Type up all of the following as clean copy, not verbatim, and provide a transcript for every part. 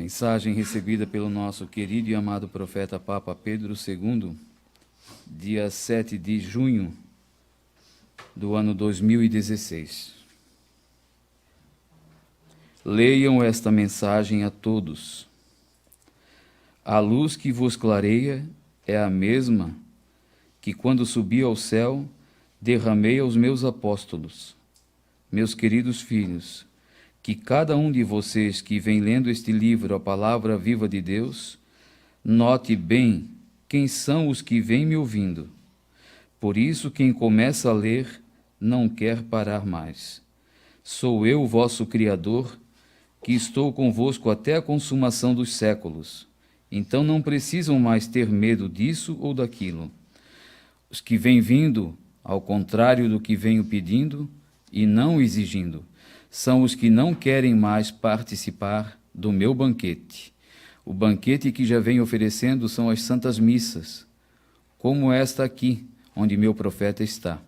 Mensagem recebida pelo nosso querido e amado profeta Papa Pedro II, dia 7 de junho do ano 2016. Leiam esta mensagem a todos. A luz que vos clareia é a mesma que, quando subi ao céu, derramei aos meus apóstolos. Meus queridos filhos, que cada um de vocês que vem lendo este livro, a palavra viva de Deus, note bem quem são os que vêm me ouvindo. Por isso, quem começa a ler não quer parar mais. Sou eu, vosso Criador, que estou convosco até a consumação dos séculos. Então não precisam mais ter medo disso ou daquilo. Os que vêm vindo, ao contrário do que venho pedindo e não exigindo, são os que não querem mais participar do meu banquete. O banquete que já venho oferecendo são as santas missas, como esta aqui, onde meu profeta está.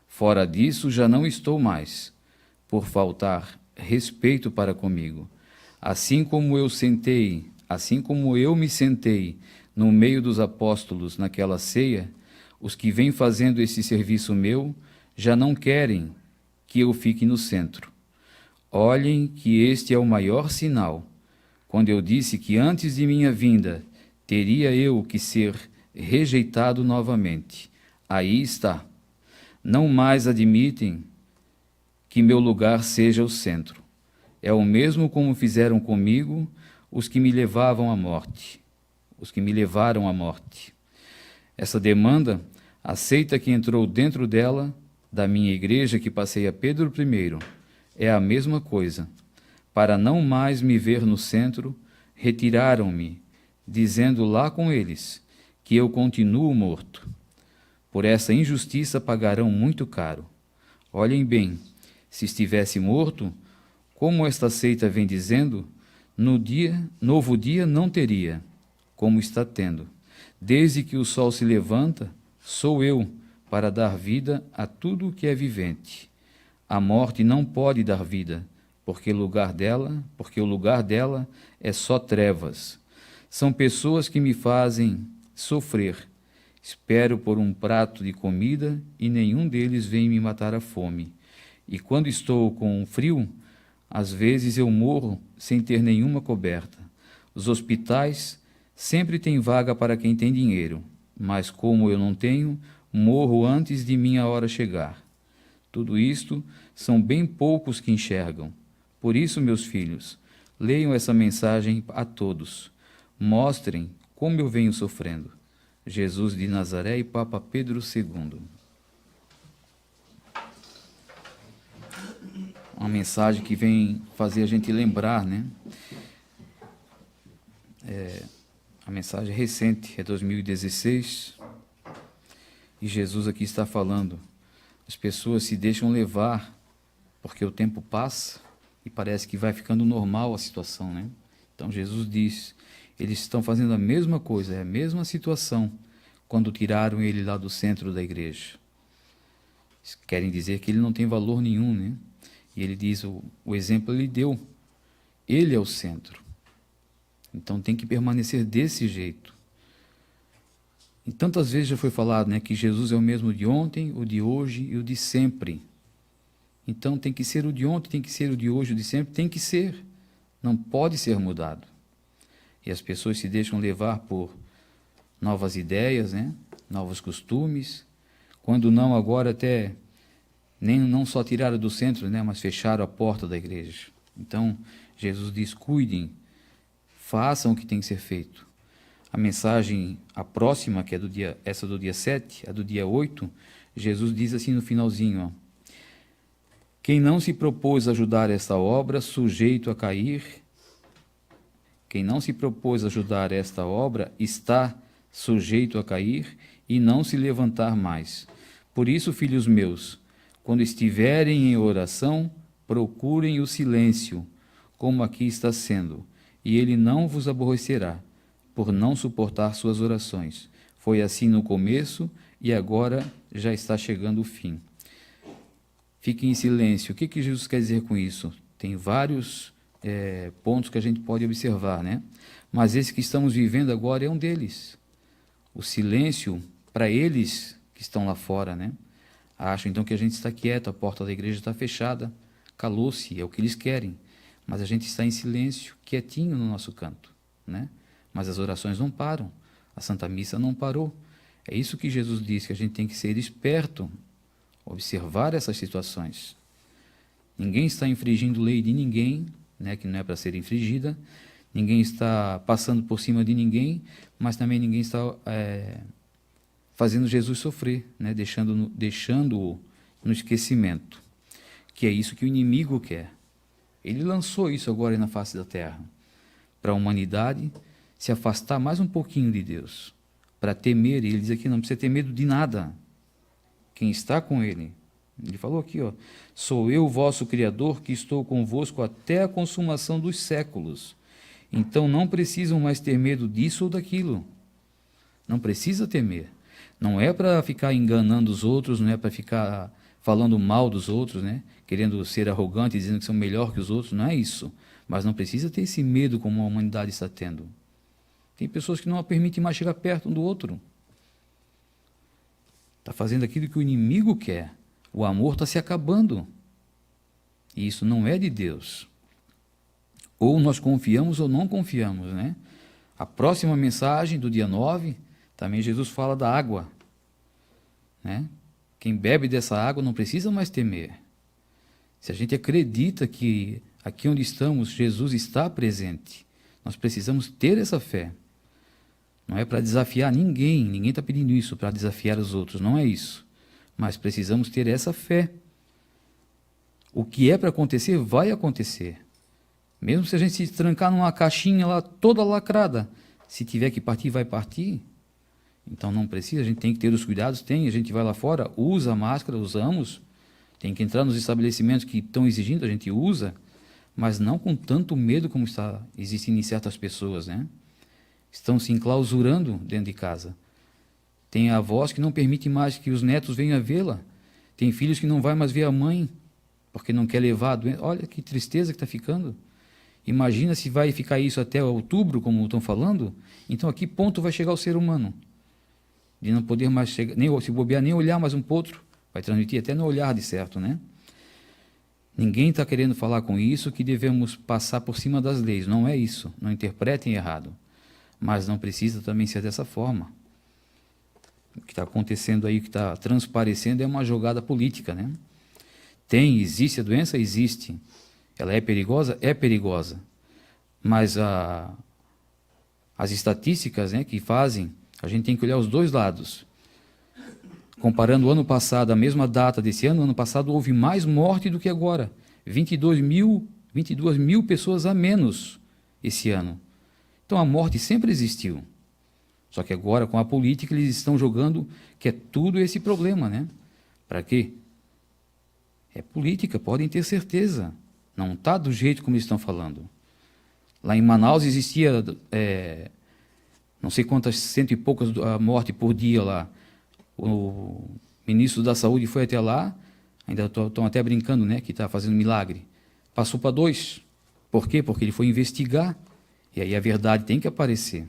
Fora disso, já não estou mais, por faltar respeito para comigo. Assim como eu me sentei no meio dos apóstolos naquela ceia, os que vêm fazendo esse serviço meu já não querem que eu fique no centro. Olhem que este é o maior sinal. Quando eu disse que antes de minha vinda teria eu que ser rejeitado novamente. Aí está. Não mais admitem que meu lugar seja o centro. É o mesmo como fizeram comigo os que me levavam à morte. Os que me levaram à morte. Essa demanda, aceita que entrou dentro dela, da minha igreja que passei a Pedro I, é a mesma coisa. Para não mais me ver no centro, retiraram-me, dizendo lá com eles que eu continuo morto. Por essa injustiça pagarão muito caro. Olhem bem, se estivesse morto, como esta seita vem dizendo, novo dia não teria, como está tendo. Desde que o sol se levanta, sou eu para dar vida a tudo o que é vivente. A morte não pode dar vida, porque o lugar dela é só trevas. São pessoas que me fazem sofrer. Espero por um prato de comida e nenhum deles vem me matar a fome. E quando estou com frio, às vezes eu morro sem ter nenhuma coberta. Os hospitais sempre têm vaga para quem tem dinheiro, mas como eu não tenho, morro antes de minha hora chegar. Tudo isto são bem poucos que enxergam. Por isso, meus filhos, leiam essa mensagem a todos. Mostrem como eu venho sofrendo. Jesus de Nazaré e Papa Pedro II. Uma mensagem que vem fazer a gente lembrar, né? A mensagem recente, é 2016, e Jesus aqui está falando. As pessoas se deixam levar, porque o tempo passa e parece que vai ficando normal a situação, né? Então Jesus diz, eles estão fazendo a mesma coisa, é a mesma situação, quando tiraram ele lá do centro da igreja. Querem dizer que ele não tem valor nenhum, né? E ele diz, o exemplo ele deu, ele é o centro. Então tem que permanecer desse jeito. E tantas vezes já foi falado, né, que Jesus é o mesmo de ontem, o de hoje e o de sempre. Então tem que ser o de ontem, tem que ser o de hoje, o de sempre, tem que ser. Não pode ser mudado. E as pessoas se deixam levar por novas ideias, né, novos costumes. Quando não, agora até não só tiraram do centro, né, mas fecharam a porta da igreja. Então Jesus diz, cuidem, façam o que tem que ser feito. A mensagem, a próxima, que é essa do dia 7, a do dia 8, Jesus diz assim no finalzinho, ó, quem não se propôs ajudar esta obra, sujeito a cair, quem não se propôs ajudar esta obra, está sujeito a cair e não se levantar mais. Por isso, filhos meus, quando estiverem em oração, procurem o silêncio, como aqui está sendo, e ele não vos aborrecerá, por não suportar suas orações. Foi assim no começo e agora já está chegando o fim. Fiquem em silêncio. O que Jesus quer dizer com isso? Tem vários pontos que a gente pode observar, né? Mas esse que estamos vivendo agora é um deles. O silêncio para eles que estão lá fora, né? Acham então que a gente está quieto, a porta da igreja está fechada, calou-se, é o que eles querem. Mas a gente está em silêncio, quietinho no nosso canto, né? Mas as orações não param, a Santa Missa não parou. É isso que Jesus disse, que a gente tem que ser esperto, observar essas situações. Ninguém está infringindo lei de ninguém, né, que não é para ser infringida. Ninguém está passando por cima de ninguém, mas também ninguém está fazendo Jesus sofrer, né, deixando-o no esquecimento, que é isso que o inimigo quer. Ele lançou isso agora na face da terra, para a humanidade se afastar mais um pouquinho de Deus, para temer. E ele diz aqui, não precisa ter medo de nada, quem está com ele. Ele falou aqui, ó, sou eu, vosso Criador, que estou convosco até a consumação dos séculos. Então não precisam mais ter medo disso ou daquilo. Não precisa temer. Não é para ficar enganando os outros, não é para ficar falando mal dos outros, né? Querendo ser arrogante, dizendo que são melhor que os outros. Não é isso. Mas não precisa ter esse medo como a humanidade está tendo. Tem pessoas que não a permitem mais chegar perto um do outro. Está fazendo aquilo que o inimigo quer. O amor está se acabando. E isso não é de Deus. Ou nós confiamos ou não confiamos, né? A próxima mensagem do dia 9, também Jesus fala da água, né? Quem bebe dessa água não precisa mais temer. Se a gente acredita que aqui onde estamos, Jesus está presente, nós precisamos ter essa fé. Não é para desafiar ninguém, ninguém está pedindo isso para desafiar os outros, não é isso. Mas precisamos ter essa fé. O que é para acontecer, vai acontecer. Mesmo se a gente se trancar numa caixinha lá toda lacrada, se tiver que partir, vai partir. Então não precisa, a gente tem que ter os cuidados, a gente vai lá fora, usa a máscara, usamos, tem que entrar nos estabelecimentos que estão exigindo, a gente usa, mas não com tanto medo como está existindo em certas pessoas, né? Estão se enclausurando dentro de casa. Tem avós que não permitem mais que os netos venham a vê-la. Tem filhos que não vai mais ver a mãe, porque não quer levar a doença. Olha que tristeza que está ficando. Imagina se vai ficar isso até outubro, como estão falando. Então, a que ponto vai chegar o ser humano? De não poder mais chegar, nem se bobear, nem olhar mais um para o outro. Vai transmitir até no olhar, de certo, né? Ninguém está querendo falar com isso que devemos passar por cima das leis. Não é isso. Não interpretem errado. Mas não precisa também ser dessa forma. O que está acontecendo aí, o que está transparecendo é uma jogada política, né? Existe a doença? Existe. Ela é perigosa? É perigosa. Mas as estatísticas, né, que fazem, a gente tem que olhar os dois lados. Comparando o ano passado, a mesma data desse ano passado houve mais morte do que agora. 22 mil pessoas a menos esse ano. Então a morte sempre existiu. Só que agora, com a política, eles estão jogando que é tudo esse problema, né? Para quê? É política, podem ter certeza. Não está do jeito como eles estão falando. Lá em Manaus existia, não sei quantas, 100 e poucas mortes por dia lá. O ministro da Saúde foi até lá, ainda estão até brincando, né, que está fazendo milagre. Passou para 2. Por quê? Porque ele foi investigar. E aí a verdade tem que aparecer.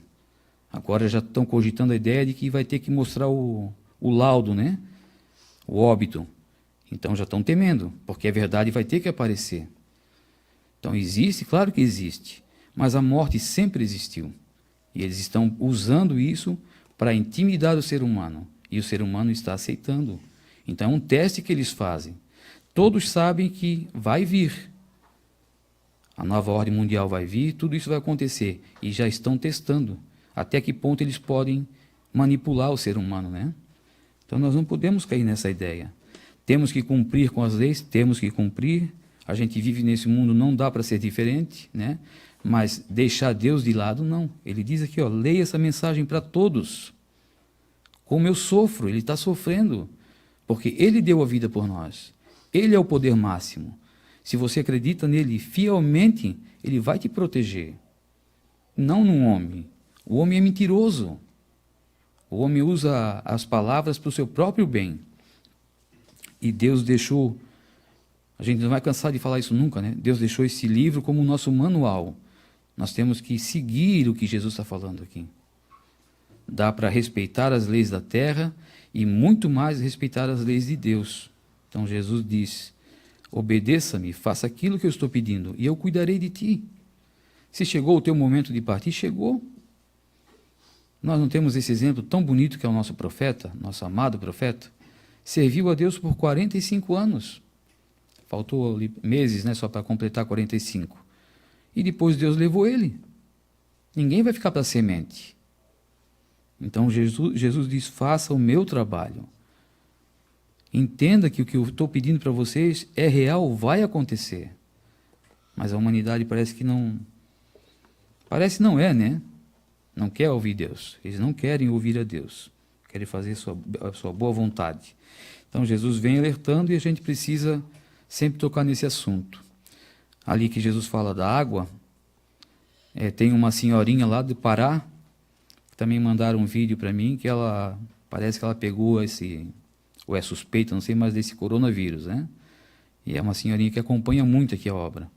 Agora já estão cogitando a ideia de que vai ter que mostrar o laudo, né? O óbito. Então já estão temendo, porque a verdade vai ter que aparecer. Então existe, claro que existe, mas a morte sempre existiu. E eles estão usando isso para intimidar o ser humano. E o ser humano está aceitando. Então é um teste que eles fazem. Todos sabem que vai vir. A nova ordem mundial vai vir, tudo isso vai acontecer. E já estão testando. Até que ponto eles podem manipular o ser humano, né? Então nós não podemos cair nessa ideia. Temos que cumprir com as leis, temos que cumprir. A gente vive nesse mundo, não dá para ser diferente, né? Mas deixar Deus de lado, não. Ele diz aqui, ó, leia essa mensagem para todos. Como eu sofro, ele está sofrendo, porque ele deu a vida por nós. Ele é o poder máximo. Se você acredita nele fielmente, ele vai te proteger. Não num homem. O homem é mentiroso. O homem usa as palavras para o seu próprio bem. E Deus deixou A gente não vai cansar de falar isso nunca, né? Deus deixou esse livro como o nosso manual. Nós temos que seguir o que Jesus está falando aqui. Dá para respeitar as leis da terra e muito mais respeitar as leis de Deus. Então Jesus diz: obedeça-me, faça aquilo que eu estou pedindo e eu cuidarei de ti. Se chegou o teu momento de partir, chegou. Nós não temos esse exemplo tão bonito que é o nosso profeta, nosso amado profeta. Serviu a Deus por 45 anos. Faltou meses, né, só para completar 45. E depois Deus levou ele. Ninguém vai ficar para semente. Então Jesus diz: faça o meu trabalho. Entenda que o que eu estou pedindo para vocês é real, vai acontecer. Mas a humanidade parece que não... Parece não é, né? Não quer ouvir Deus. Eles não querem ouvir a Deus. Querem fazer a sua boa vontade. Então Jesus vem alertando e a gente precisa sempre tocar nesse assunto. Ali que Jesus fala da água, tem uma senhorinha lá do Pará, que também mandaram um vídeo para mim, que ela parece que ela pegou esse, ou é suspeita, não sei mais, desse coronavírus, né? E é uma senhorinha que acompanha muito aqui a obra.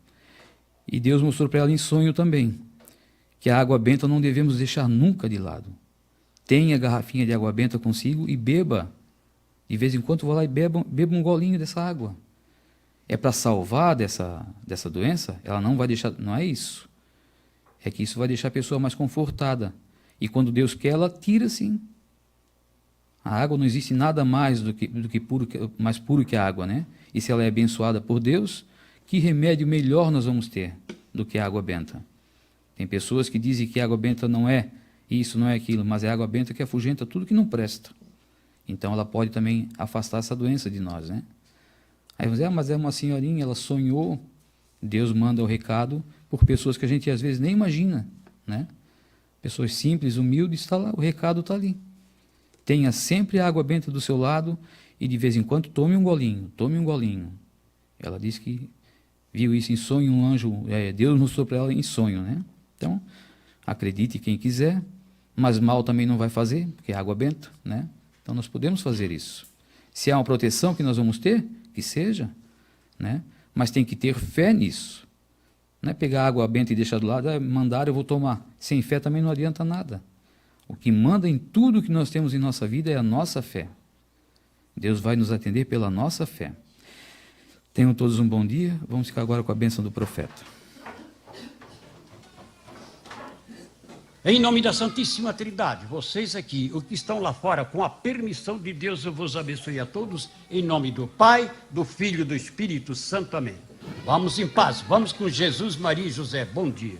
E Deus mostrou para ela em sonho também, que a água benta não devemos deixar nunca de lado. Tenha a garrafinha de água benta consigo e beba. De vez em quando vou lá e beba um golinho dessa água. É para salvar dessa doença? Ela não vai deixar, não é isso. É que isso vai deixar a pessoa mais confortada. E quando Deus quer, ela tira sim. A água não existe nada mais do que puro, mais puro que a água, né? E se ela é abençoada por Deus, que remédio melhor nós vamos ter do que a água benta? Tem pessoas que dizem que a água benta não é isso, não é aquilo, mas é a água benta que afugenta tudo que não presta. Então ela pode também afastar essa doença de nós, né? Aí você diz: mas é uma senhorinha, ela sonhou. Deus manda o recado por pessoas que a gente às vezes nem imagina, né? Pessoas simples, humildes, está lá, o recado está ali. Tenha sempre a água benta do seu lado e de vez em quando tome um golinho, tome um golinho. Ela disse que viu isso em sonho, um anjo, Deus mostrou para ela em sonho, né? Então, acredite quem quiser, mas mal também não vai fazer, porque é água benta, né? Então nós podemos fazer isso. Se há uma proteção que nós vamos ter, que seja, né? Mas tem que ter fé nisso. Não é pegar água benta e deixar do lado, mandar eu vou tomar. Sem fé também não adianta nada. O que manda em tudo que nós temos em nossa vida é a nossa fé. Deus vai nos atender pela nossa fé. Tenham todos um bom dia. Vamos ficar agora com a bênção do profeta. Em nome da Santíssima Trindade, vocês aqui, os que estão lá fora, com a permissão de Deus, eu vos abençoe a todos, em nome do Pai, do Filho e do Espírito Santo. Amém. Vamos em paz, vamos com Jesus, Maria e José. Bom dia.